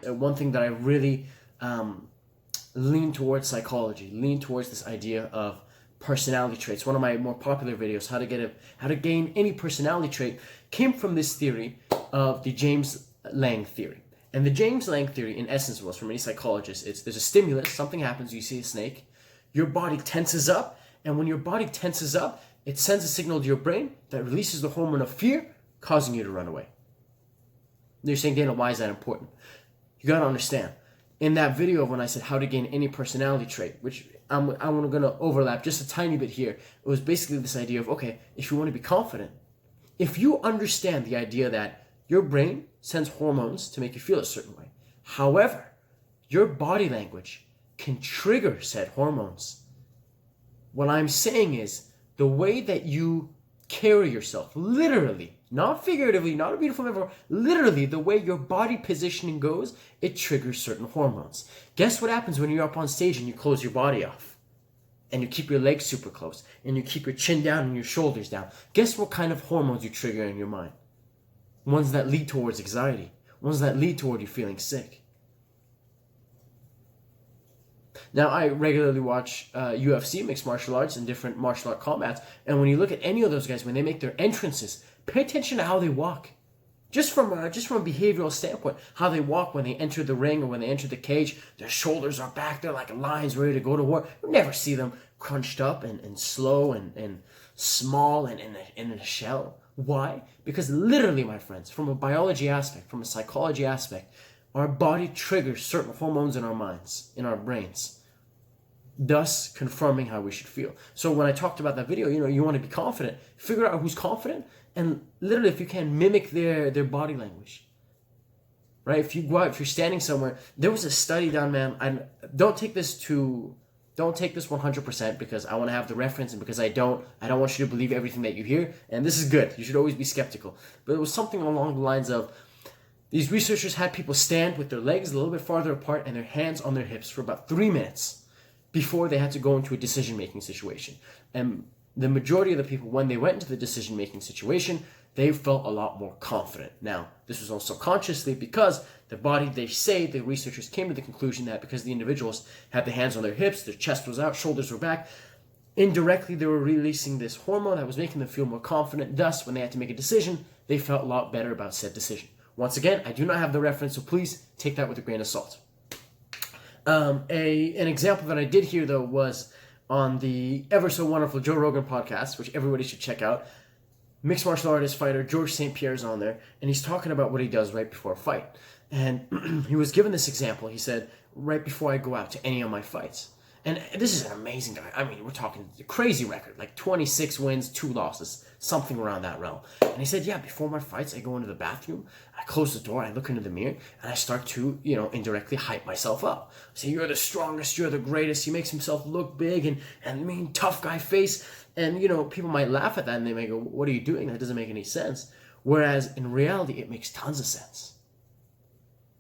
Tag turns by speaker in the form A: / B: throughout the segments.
A: one thing that I really lean towards psychology, lean towards this idea of personality traits. One of my more popular videos, how to gain any personality trait, came from this theory of the James Lange theory. And the James Lange theory, in essence, was, for many psychologists, there's a stimulus, something happens, you see a snake, your body tenses up, and when your body tenses up, it sends a signal to your brain that releases the hormone of fear, causing you to run away. You're saying, Daniel, why is that important? You got to understand. In that video, when I said how to gain any personality trait, which I'm going to overlap just a tiny bit here, it was basically this idea of, okay, if you want to be confident, if you understand the idea that your brain sends hormones to make you feel a certain way, however, your body language can trigger said hormones. What I'm saying is the way that you carry yourself, literally, not figuratively, not a beautiful metaphor, literally the way your body positioning goes, it triggers certain hormones. Guess what happens when you're up on stage and you close your body off? And you keep your legs super close, and you keep your chin down and your shoulders down. Guess what kind of hormones you trigger in your mind? Ones that lead towards anxiety, ones that lead toward you feeling sick. Now, I regularly watch UFC, mixed martial arts, and different martial art combats. And when you look at any of those guys, when they make their entrances, pay attention to how they walk. Just from a behavioral standpoint, how they walk when they enter the ring or when they enter the cage, their shoulders are back. They're like lions ready to go to war. You never see them crunched up and slow and small and in a shell. Why? Because literally, my friends, from a biology aspect, from a psychology aspect, our body triggers certain hormones in our minds, in our brains, thus confirming how we should feel. So when I talked about that video, you want to be confident, figure out who's confident, and literally, if you can, mimic their body language. Right? If you go out, if you're standing somewhere, there was a study done, man. Don't take this 100% because I want to have the reference, and because I don't want you to believe everything that you hear. And this is good. You should always be skeptical. But it was something along the lines of, these researchers had people stand with their legs a little bit farther apart and their hands on their hips for about 3 minutes before they had to go into a decision-making situation. And the majority of the people, when they went into the decision-making situation, they felt a lot more confident. Now, this was also consciously because the body, the researchers came to the conclusion that because the individuals had the hands on their hips, their chest was out, shoulders were back, indirectly they were releasing this hormone that was making them feel more confident. Thus, when they had to make a decision, they felt a lot better about said decision. Once again, I do not have the reference, so please take that with a grain of salt. An example that I did hear, though, was on the ever so wonderful Joe Rogan podcast, which everybody should check out. Mixed martial artist fighter George St. Pierre's on there, and he's talking about what he does right before a fight. And he was given this example. He said, right before I go out to any of my fights. And this is an amazing guy. I mean, we're talking a crazy record, like 26 wins, 2 losses, something around that realm. And he said, yeah, before my fights, I go into the bathroom, I close the door, I look into the mirror, and I start to, indirectly hype myself up. Say, you're the strongest, you're the greatest. He makes himself look big and mean, tough guy face. And, people might laugh at that and they may go, what are you doing? That doesn't make any sense. Whereas in reality, it makes tons of sense.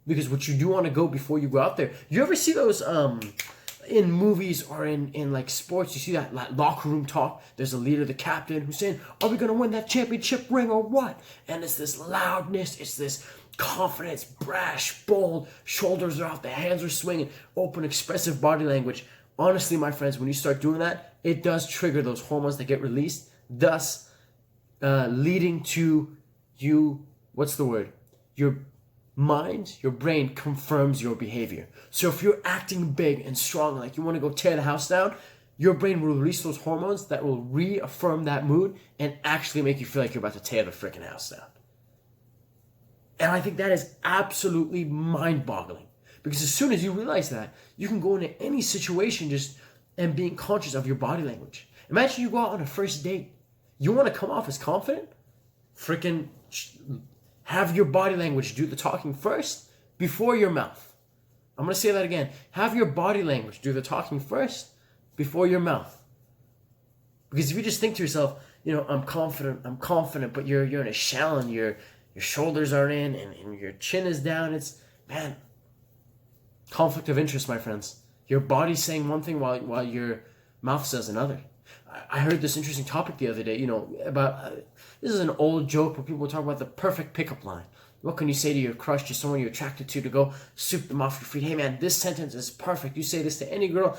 A: Because what you do want to go before you go out there, you ever see those, in movies or in like sports, you see that locker room talk. There's a leader, the captain, who's saying, are we going to win that championship ring or what? And it's this loudness, it's this confidence, brash, bold, shoulders are out, the hands are swinging, open, expressive body language. Honestly, my friends, when you start doing that, it does trigger those hormones that get released, thus leading to you, your mind, your brain confirms your behavior. So if you're acting big and strong, like you want to go tear the house down, your brain will release those hormones that will reaffirm that mood and actually make you feel like you're about to tear the freaking house down. And I think that is absolutely mind-boggling. Because as soon as you realize that, you can go into any situation and being conscious of your body language. Imagine you go out on a first date. You want to come off as confident? Freaking have your body language do the talking first before your mouth. I'm going to say that again. Have your body language do the talking first before your mouth. Because if you just think to yourself, I'm confident, but you're in a shell and your shoulders are in and your chin is down, conflict of interest, my friends. Your body's saying one thing while your mouth says another. I heard this interesting topic the other day, about, this is an old joke where people talk about the perfect pickup line. What can you say to your crush, to someone you're attracted to go sweep them off your feet? Hey man, this sentence is perfect. You say this to any girl.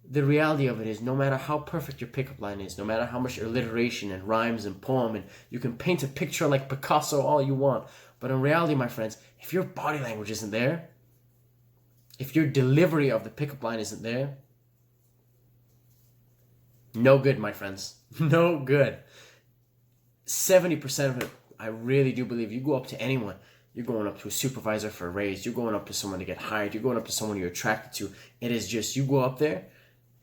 A: The reality of it is, no matter how perfect your pickup line is, no matter how much alliteration and rhymes and poem, and you can paint a picture like Picasso all you want, but in reality, my friends, if your body language isn't there, if your delivery of the pickup line isn't there, no good, my friends. No good. 70% of it, I really do believe, you go up to anyone, you're going up to a supervisor for a raise, you're going up to someone to get hired, you're going up to someone you're attracted to. It is just, you go up there,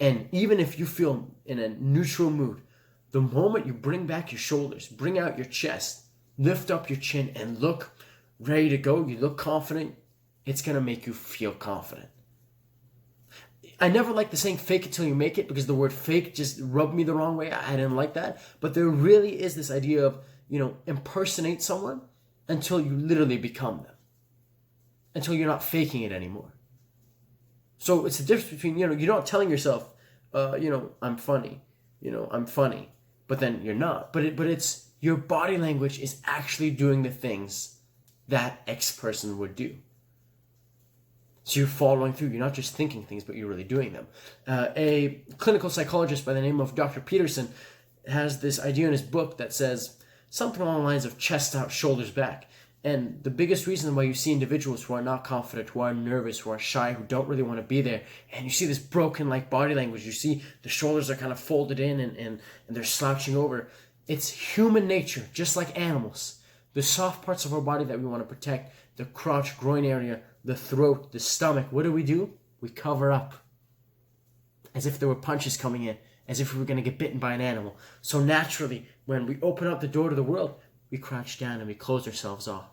A: and even if you feel in a neutral mood, the moment you bring back your shoulders, bring out your chest, lift up your chin, and look ready to go, you look confident, it's going to make you feel confident. I never liked the saying fake it till you make it, because the word fake just rubbed me the wrong way. I didn't like that. But there really is this idea of, impersonate someone until you literally become them. Until you're not faking it anymore. So it's the difference between, you're not telling yourself, I'm funny. I'm funny. But then you're not. But it's your body language is actually doing the things that X person would do. So you're following through. You're not just thinking things, but you're really doing them. A clinical psychologist by the name of Dr. Peterson has this idea in his book that says something along the lines of chest out, shoulders back. And the biggest reason why you see individuals who are not confident, who are nervous, who are shy, who don't really want to be there, and you see this broken like body language, you see the shoulders are kind of folded in and they're slouching over. It's human nature, just like animals. The soft parts of our body that we want to protect, the crotch, groin area, the throat, the stomach, what do? We cover up. As if there were punches coming in, as if we were going to get bitten by an animal. So naturally, when we open up the door to the world, we crouch down and we close ourselves off.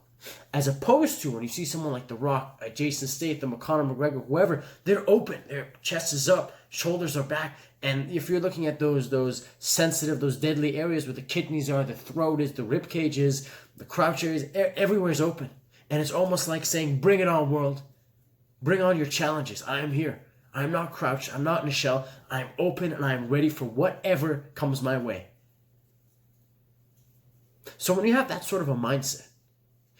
A: As opposed to when you see someone like The Rock, Jason Statham, Conor McGregor, whoever, they're open, their chest is up, shoulders are back, and if you're looking at those sensitive, those deadly areas where the kidneys are, the throat is, the rib cage is, the crouch areas, everywhere is open. And it's almost like saying, bring it on, world. Bring on your challenges. I am here. I'm not crouched. I'm not in a shell. I'm open and I'm ready for whatever comes my way. So when you have that sort of a mindset,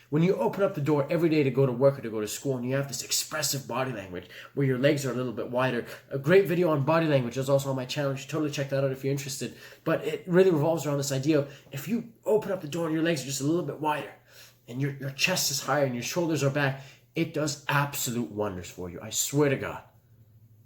A: when you open up the door every day to go to work or to go to school, and you have this expressive body language where your legs are a little bit wider, a great video on body language is also on my channel. You should totally check that out if you're interested. But it really revolves around this idea of if you open up the door and your legs are just a little bit wider, and your chest is higher and your shoulders are back, it does absolute wonders for you. I swear to God.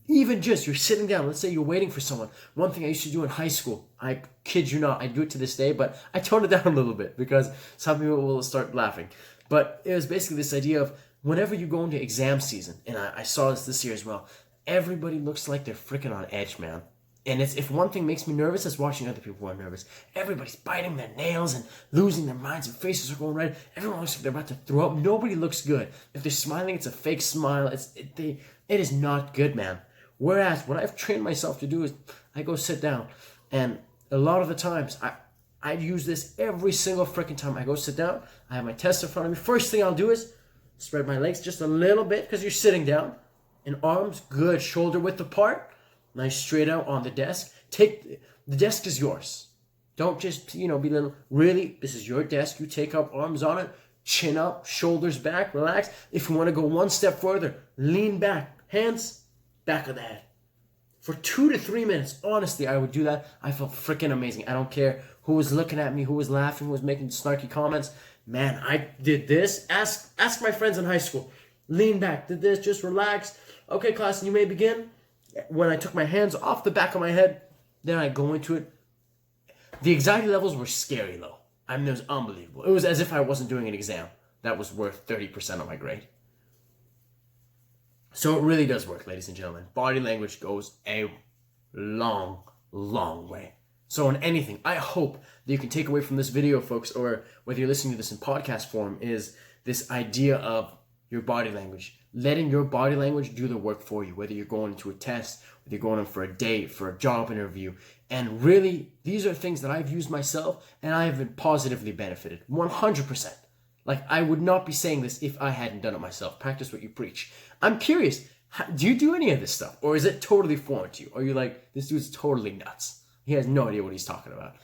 A: Even just, you're sitting down, let's say you're waiting for someone. One thing I used to do in high school, I kid you not, I do it to this day, but I toned it down a little bit because some people will start laughing. But it was basically this idea of whenever you go into exam season, and I saw this year as well, everybody looks like they're freaking on edge, man. And if one thing makes me nervous, it's watching other people who are nervous. Everybody's biting their nails and losing their minds and faces are going red. Everyone looks like they're about to throw up. Nobody looks good. If they're smiling, it's a fake smile. It is not good, man. Whereas what I've trained myself to do is I go sit down. And a lot of the times, I use this every single freaking time. I go sit down. I have my test in front of me. First thing I'll do is spread my legs just a little bit because you're sitting down. And arms good, shoulder width apart. Nice straight out on the desk. The desk is yours. Don't just, be little. Really, this is your desk. You take up, arms on it, chin up, shoulders back, relax. If you want to go one step further, lean back, hands, back of the head. For 2 to 3 minutes, honestly, I would do that. I felt freaking amazing. I don't care who was looking at me, who was laughing, who was making snarky comments. Man, I did this. Ask my friends in high school. Lean back, did this, just relax. Okay, class, you may begin. When I took my hands off the back of my head, then I go into it. The anxiety levels were scary low. I mean, it was unbelievable. It was as if I wasn't doing an exam. That was worth 30% of my grade. So it really does work, ladies and gentlemen. Body language goes a long, long way. So in anything, I hope that you can take away from this video, folks, or whether you're listening to this in podcast form, is this idea of your body language. Letting your body language do the work for you, whether you're going into a test, whether you're going in for a date, for a job interview. And really, these are things that I've used myself and I have been positively benefited. 100%. Like, I would not be saying this if I hadn't done it myself. Practice what you preach. I'm curious, do you do any of this stuff? Or is it totally foreign to you? Or are you like, this dude's totally nuts. He has no idea what he's talking about.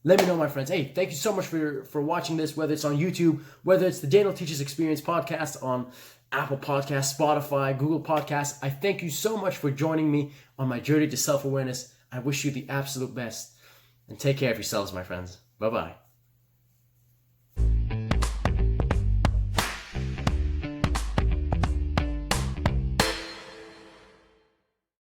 A: Let me know, my friends. Hey, thank you so much for watching this, whether it's on YouTube, whether it's the Danial Teaches Experience podcast on Apple Podcasts, Spotify, Google Podcasts. I thank you so much for joining me on my journey to self-awareness. I wish you the absolute best. And take care of yourselves, my friends. Bye-bye.